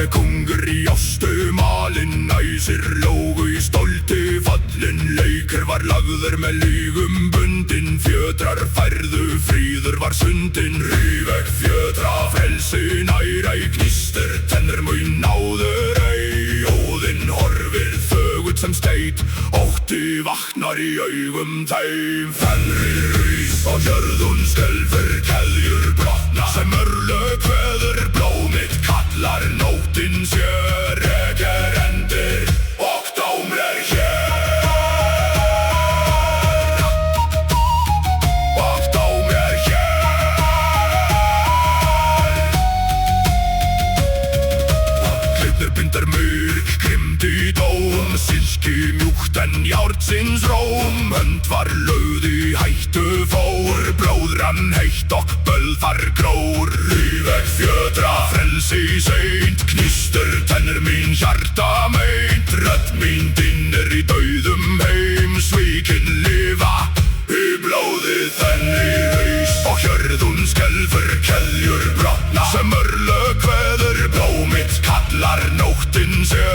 Kongur í ástu malinn, æsir lógu í stolti fallin. Leikur var lagður með lygum bundin, fjötrar færðu, fríður var sundin. Rífeg fjötra, frelsi næra í gnistir, tennur mun náður ei. Óðinn horfir þögull sem steit, ótti vaknar í augum þeim. Fenrir rís og hjörðun skelfir, keðjur brotna sem örlög kveður. Blómið kallar, nóttin sé reker endir og dómur hér. Og dómur hér. Klippnir bindar myrk, grimmt í dóm, silki mjúkt en járnsins róm. Hönd var lögð í hættu fór, blóð rann heitt og bölðar grór. Rífeg fjötra, frelsi seint, gnistur tennur mín hjarta meint. Rödd mín dinnir í dauðum heim, svíkin lifa í blóði þenni reis. Og hjörðun skelfur, keðjur brotna sem örlög kveður. Blómið kallar, nóttin sé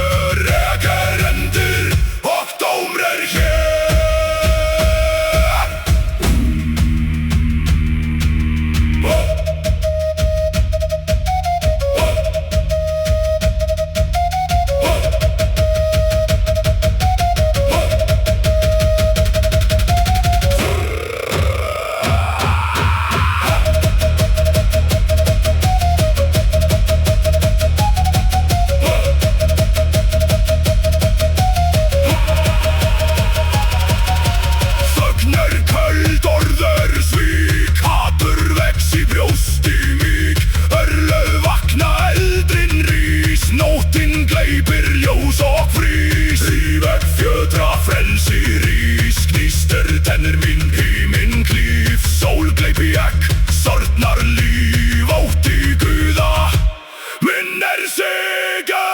reker endir og dómur hér. Frelsi rís, gnistir tennur mín, híminn klíf. Sól gleypi ekk, sortnar líf, ótti guða minn sigur.